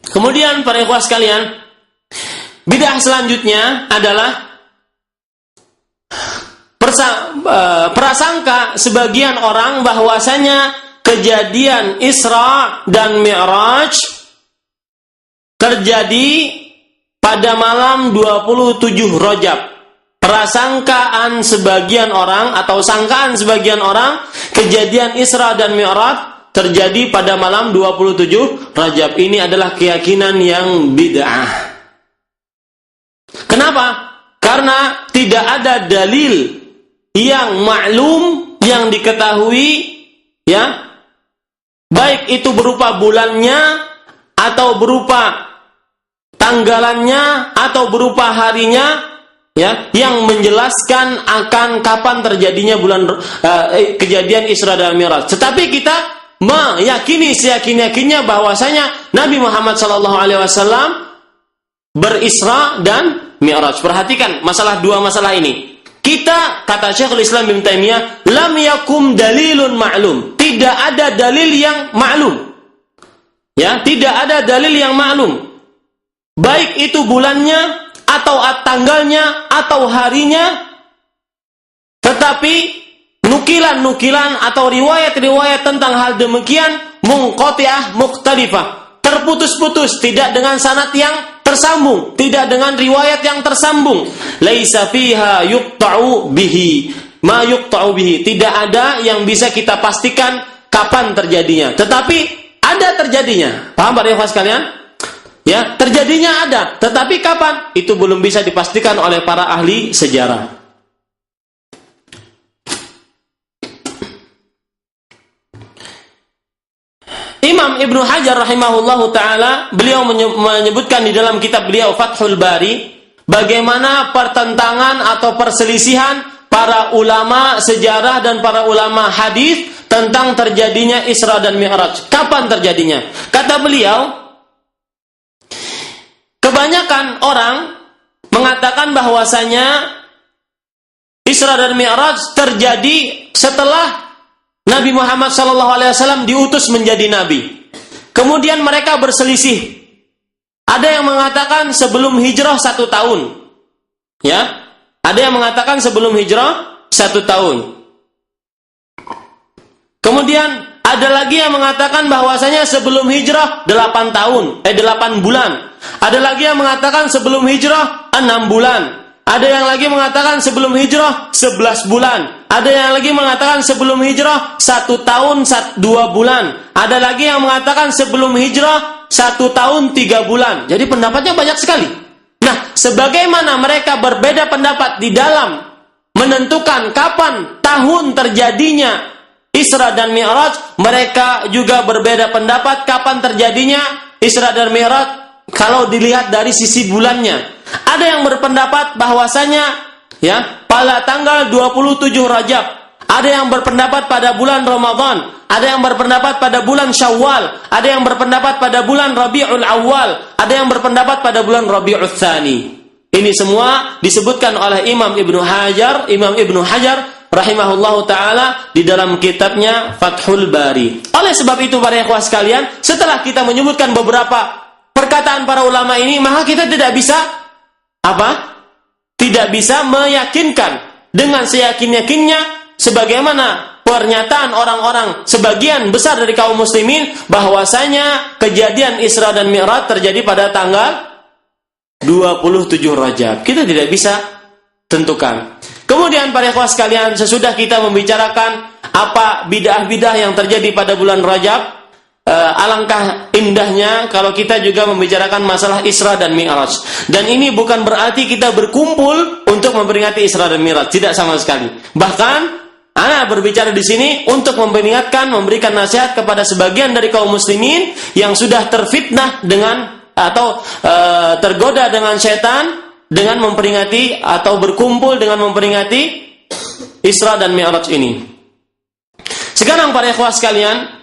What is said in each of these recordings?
Kemudian para ikhwah sekalian, bid'ah selanjutnya adalah prasangka sebagian orang bahwasanya kejadian Isra dan Mi'raj terjadi pada malam 27 Rajab. Prasangkaan sebagian orang atau sangkaan sebagian orang kejadian Isra dan Mi'raj terjadi pada malam 27 Rajab. Ini adalah keyakinan yang bid'ah. Kenapa? Karena tidak ada dalil yang maklum, yang diketahui, ya, baik itu berupa bulannya atau berupa tanggalannya atau berupa harinya, ya, yang menjelaskan akan kapan terjadinya kejadian Isra dan Mi'raj. Tetapi kita meyakini seyakin-yakinnya bahwasanya Nabi Muhammad SAW berisra dan Mi'raj. Perhatikan dua masalah ini. Kita, kata Syekhul Islam Ibnu Taimiyah, lam yakum dalilun ma'lum. Tidak ada dalil yang maklum. Ya, tidak ada dalil yang maklum. Baik itu bulannya atau tanggalnya atau harinya. Tetapi nukilan-nukilan atau riwayat-riwayat tentang hal demikian munqati'ah mukhtalifah. Terputus-putus, tidak dengan sanad yang tersambung, tidak dengan riwayat yang tersambung. Laisa fiha yuqta'u bihi ma yuqta'u bihi. Tidak ada yang bisa kita pastikan kapan terjadinya, tetapi ada terjadinya. Paham para ikhwah sekalian? Ya, terjadinya ada, tetapi kapan? Itu belum bisa dipastikan oleh para ahli sejarah. Imam Ibnu Hajar rahimahullahu ta'ala, beliau menyebutkan di dalam kitab beliau Fathul Bari, bagaimana pertentangan atau perselisihan para ulama sejarah dan para ulama hadis tentang terjadinya Isra dan Mi'raj. Kapan terjadinya? Kata beliau, kebanyakan orang mengatakan bahwasanya Isra dan Mi'raj terjadi setelah Nabi Muhammad SAW diutus menjadi nabi. Kemudian mereka berselisih. Ada yang mengatakan sebelum hijrah 1 tahun. Ya, ada yang mengatakan sebelum hijrah 1 tahun. Kemudian ada lagi yang mengatakan bahwasanya sebelum hijrah 8 bulan. Ada lagi yang mengatakan sebelum hijrah 6 bulan. Ada yang lagi mengatakan sebelum hijrah 11 bulan. Ada yang lagi mengatakan sebelum hijrah 1 tahun 2 bulan. Ada lagi yang mengatakan sebelum hijrah 1 tahun 3 bulan. Jadi pendapatnya banyak sekali. Nah, sebagaimana mereka berbeda pendapat di dalam menentukan kapan tahun terjadinya Isra dan Mi'raj, mereka juga berbeda pendapat kapan terjadinya Isra dan Mi'raj kalau dilihat dari sisi bulannya. Ada yang berpendapat bahwasanya, ya, pada tanggal 27 Rajab. Ada yang berpendapat pada bulan Ramadan. Ada yang berpendapat pada bulan Syawal. Ada yang berpendapat pada bulan Rabiul Awal. Ada yang berpendapat pada bulan Rabiul Tsani. Ini semua disebutkan oleh Imam Ibnu Hajar rahimahullahu ta'ala di dalam kitabnya Fathul Bari. Oleh sebab itu para ikhwah sekalian, setelah kita menyebutkan beberapa perkataan para ulama ini, maka kita tidak bisa tidak bisa meyakinkan dengan seyakin-yakinnya sebagaimana pernyataan orang-orang sebagian besar dari kaum muslimin bahwasanya kejadian Isra dan Mi'raj terjadi pada tanggal 27 Rajab. Kita tidak bisa tentukan. Kemudian para ikhwah sekalian, sesudah kita membicarakan apa bid'ah-bid'ah yang terjadi pada bulan Rajab, alangkah indahnya kalau kita juga membicarakan masalah Isra dan Mi'raj. Dan ini bukan berarti kita berkumpul untuk memperingati Isra dan Mi'raj, tidak sama sekali. Bahkan ana berbicara di sini untuk memperingatkan, memberikan nasihat kepada sebagian dari kaum muslimin yang sudah terfitnah dengan atau tergoda dengan setan dengan memperingati atau berkumpul dengan memperingati Isra dan Mi'raj ini. Sekarang para ikhwah sekalian,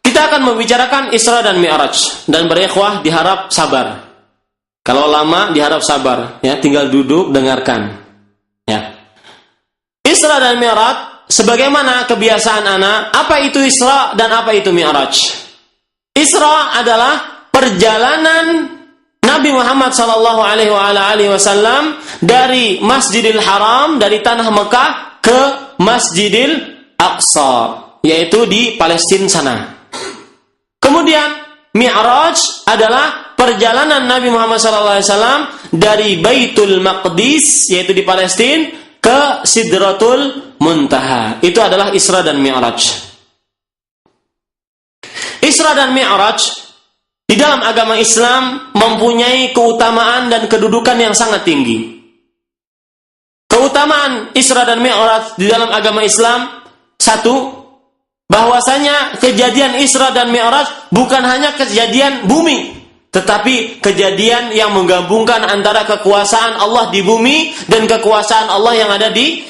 kita akan membicarakan Isra dan Mi'raj, dan berikhwah diharap sabar. Kalau lama diharap sabar, ya, tinggal duduk dengarkan. Ya. Isra dan Mi'raj, sebagaimana kebiasaan ana, apa itu Isra dan apa itu Mi'raj? Isra adalah perjalanan Nabi Muhammad sallallahu alaihi wasallam dari Masjidil Haram, dari tanah Mekah ke Masjidil Aqsa, yaitu di Palestina sana. Kemudian Mi'raj adalah perjalanan Nabi Muhammad sallallahu alaihi wasallam dari Baitul Maqdis, yaitu di Palestina, ke Sidratul Muntaha. Itu adalah Isra dan Mi'raj. Isra dan Mi'raj di dalam agama Islam mempunyai keutamaan dan kedudukan yang sangat tinggi. Keutamaan Isra dan Mi'raj di dalam agama Islam, satu, bahwasanya kejadian Isra dan Mi'raj bukan hanya kejadian bumi, tetapi kejadian yang menggabungkan antara kekuasaan Allah di bumi dan kekuasaan Allah yang ada di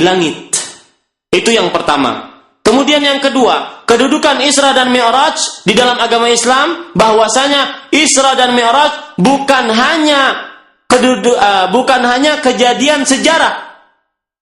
langit. Itu yang pertama. Kemudian yang kedua, kedudukan Isra dan Mi'raj di dalam agama Islam, bahwasanya Isra dan Mi'raj bukan hanya kejadian sejarah,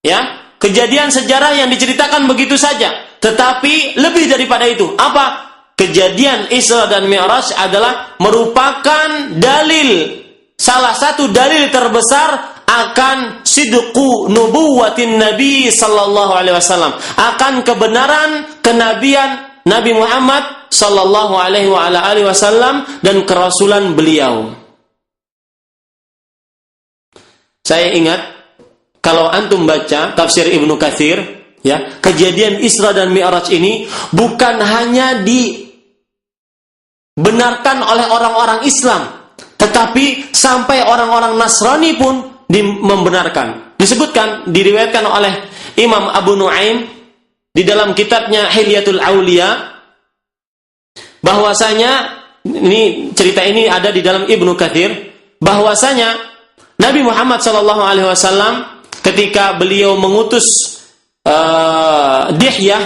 ya, kejadian sejarah yang diceritakan begitu saja, tetapi lebih daripada itu. Apa? Kejadian Isra dan Mi'raj adalah merupakan dalil, salah satu dalil terbesar akan sidqu nubuwatin Nabi sallallahu alaihi wasallam, akan kebenaran kenabian Nabi Muhammad sallallahu alaihi wasallam dan kerasulan beliau. Saya ingat kalau antum baca tafsir Ibnu Katsir, ya, kejadian Isra dan Mi'raj ini bukan hanya dibenarkan oleh orang-orang Islam, tetapi sampai orang-orang Nasrani pun membenarkan. Disebutkan, diriwayatkan oleh Imam Abu Nuaim di dalam kitabnya Hilyatul Aulia, bahwasanya ini cerita ini ada di dalam Ibnu Katsir, bahwasanya Nabi Muhammad SAW ketika beliau mengutus Dihyah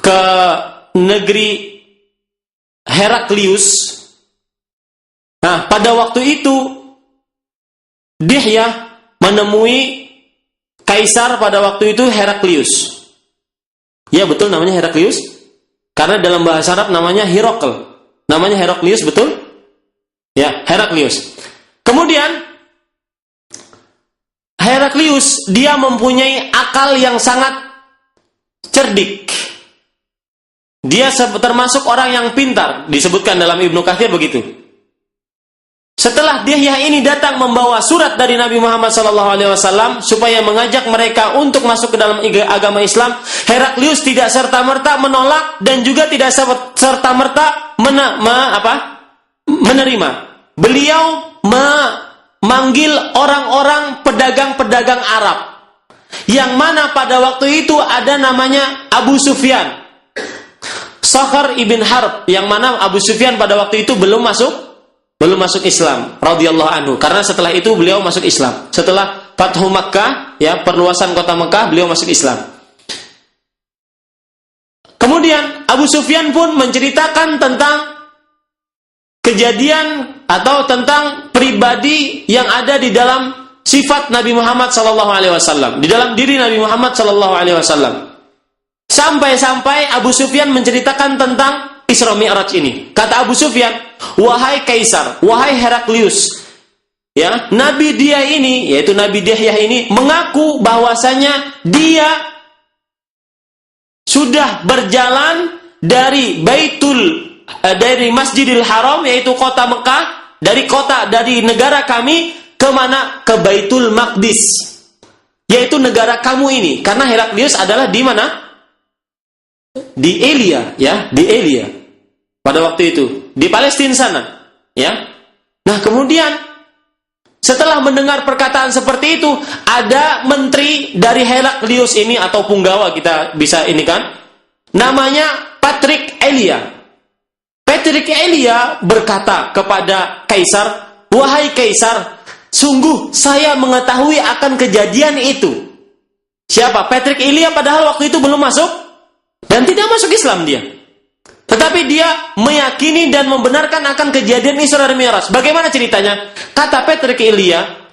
ke negeri Heraklius. Nah, pada waktu itu Dihyah menemui kaisar pada waktu itu Heraklius. Ya, betul namanya Heraklius. Karena dalam bahasa Arab namanya Hirokl. Namanya Heraklius, betul? Ya, Heraklius. Kemudian Heraklius dia mempunyai akal yang sangat cerdik. Dia termasuk orang yang pintar, disebutkan dalam Ibnu Katsir begitu. Setelah Dihyah ini datang membawa surat dari Nabi Muhammad SAW supaya mengajak mereka untuk masuk ke dalam agama Islam, Heraklius tidak serta-merta menolak dan juga tidak serta-merta menerima. Beliau memanggil orang-orang pedagang-pedagang Arab, yang mana pada waktu itu ada namanya Abu Sufyan, Sakhar ibn Harb, yang mana Abu Sufyan pada waktu itu belum masuk Islam, radhiyallahu anhu. Karena setelah itu beliau masuk Islam. Setelah Fathu Makkah, ya, perluasan kota Makkah, beliau masuk Islam. Kemudian Abu Sufyan pun menceritakan tentang kejadian atau tentang pribadi yang ada di dalam sifat Nabi Muhammad SAW, di dalam diri Nabi Muhammad SAW. Sampai-sampai Abu Sufyan menceritakan tentang Isra Mi'raj ini. Kata Abu Sufyan, wahai kaisar, wahai Heraklius, ya, nabi dia ini, yaitu Nabi Dihyah ini, mengaku bahwasanya dia sudah berjalan dari Masjidil Haram, yaitu kota Mekah, dari negara kami ke mana? Ke Baitul Maqdis, yaitu negara kamu ini. Karena Heraklius adalah di mana? Di Elia, ya, di Elia. Pada waktu itu di Palestina sana, ya. Nah, kemudian setelah mendengar perkataan seperti itu, ada menteri dari Heraklius ini atau punggawa, kita bisa ini kan, namanya Patrick Elia. Patrick Elia berkata kepada kaisar, wahai kaisar, sungguh saya mengetahui akan kejadian itu. Siapa? Patrick Elia padahal waktu itu belum masuk dan tidak masuk Islam dia. Tetapi dia meyakini dan membenarkan akan kejadian Isra dan Mi'raj. Bagaimana ceritanya? Kata Patrick Elia,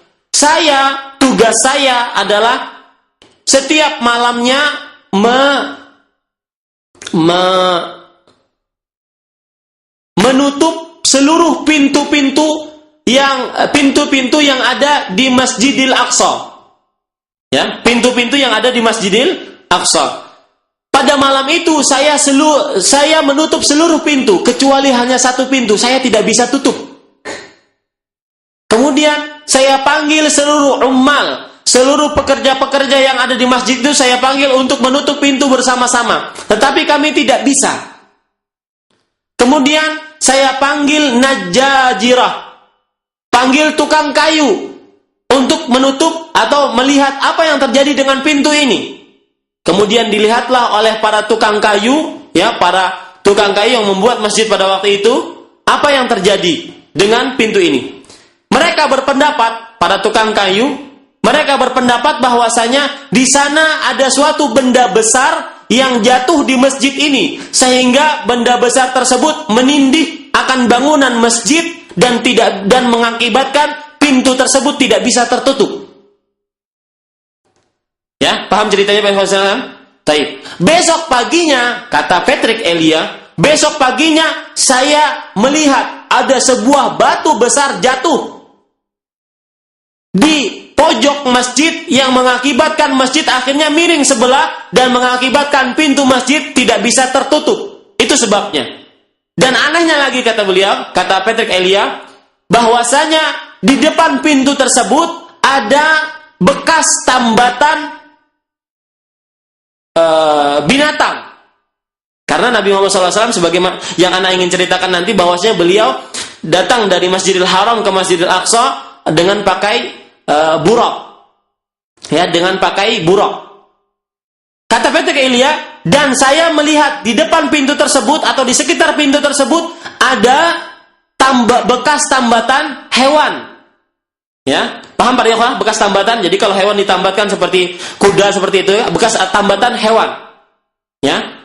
tugas saya adalah setiap malamnya menutup seluruh pintu-pintu yang ada di Masjidil Aqsa. Ya, pintu-pintu yang ada di Masjidil Aqsa. Pada malam itu saya menutup seluruh pintu kecuali hanya satu pintu saya tidak bisa tutup. Kemudian saya panggil seluruh ummal, seluruh pekerja-pekerja yang ada di masjid itu saya panggil untuk menutup pintu bersama-sama. Tetapi kami tidak bisa. Kemudian saya panggil najjajirah, panggil tukang kayu untuk menutup atau melihat apa yang terjadi dengan pintu ini. Kemudian dilihatlah oleh para tukang kayu, ya, para tukang kayu yang membuat masjid pada waktu itu, apa yang terjadi dengan pintu ini. Mereka berpendapat, para tukang kayu, mereka berpendapat bahwasanya di sana ada suatu benda besar yang jatuh di masjid ini, sehingga benda besar tersebut menindih akan bangunan masjid dan mengakibatkan pintu tersebut tidak bisa tertutup. Ya, paham ceritanya Pak Faisal? Taib. Besok paginya, kata Patrick Elia, besok paginya saya melihat ada sebuah batu besar jatuh di pojok masjid yang mengakibatkan masjid akhirnya miring sebelah dan mengakibatkan pintu masjid tidak bisa tertutup. Itu sebabnya. Dan anehnya lagi kata beliau, kata Patrick Elia, bahwasanya di depan pintu tersebut ada bekas tambatan binatang. Karena Nabi Muhammad SAW, sebagaimana yang ana ingin ceritakan nanti, bahwasanya beliau datang dari Masjidil Haram ke Masjidil Aqsa dengan pakai buraq, ya, dengan pakai buraq. Kata Patrick Elia, dan saya melihat di depan pintu tersebut atau di sekitar pintu tersebut ada bekas tambatan hewan. Ya, paham Pak Ikhwan? Bekas tambatan. Jadi kalau hewan ditambatkan seperti kuda seperti itu, bekas tambatan hewan. Ya.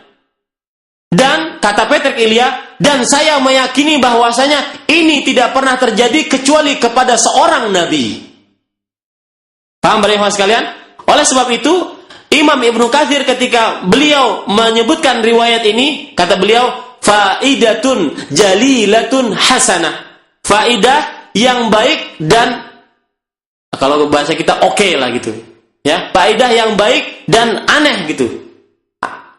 Dan kata Patrick Elia, dan saya meyakini bahwasanya ini tidak pernah terjadi kecuali kepada seorang nabi. Paham Pak Ikhwan sekalian? Oleh sebab itu, Imam Ibnu Katsir ketika beliau menyebutkan riwayat ini, kata beliau, faidatun jalilatun hasanah. Faidah yang baik dan kalau bahasa kita oke lah gitu. Ya, faedah yang baik dan aneh gitu.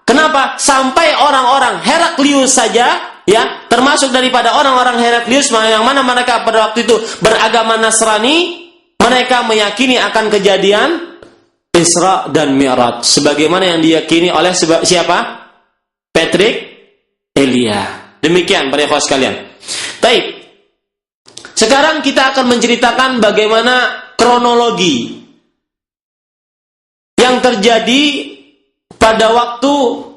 Kenapa? Sampai orang-orang Heraklius saja, ya, termasuk daripada orang-orang Heraklius yang mana mereka pada waktu itu beragama Nasrani, mereka meyakini akan kejadian Isra dan Mi'raj sebagaimana yang diyakini oleh siapa? Patrick Elia. Demikian para ikhwah sekalian. Baik. Sekarang kita akan menceritakan bagaimana kronologi yang terjadi pada waktu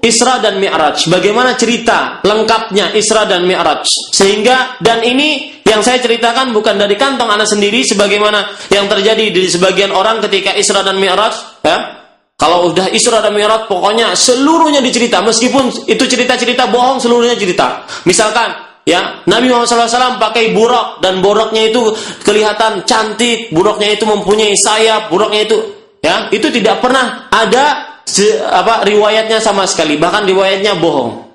Isra dan Mi'raj. Bagaimana cerita lengkapnya Isra dan Mi'raj. Sehingga, dan ini yang saya ceritakan bukan dari kantong anak sendiri, sebagaimana yang terjadi di sebagian orang ketika Isra dan Mi'raj. Ya. Kalau udah Isra dan Mi'raj, pokoknya seluruhnya dicerita. Meskipun itu cerita-cerita bohong, seluruhnya cerita. Misalkan, ya, Nabi Muhammad SAW pakai buraq dan buraqnya itu kelihatan cantik, buraqnya itu mempunyai sayap, buraqnya itu, ya, itu tidak pernah ada riwayatnya sama sekali, bahkan riwayatnya bohong.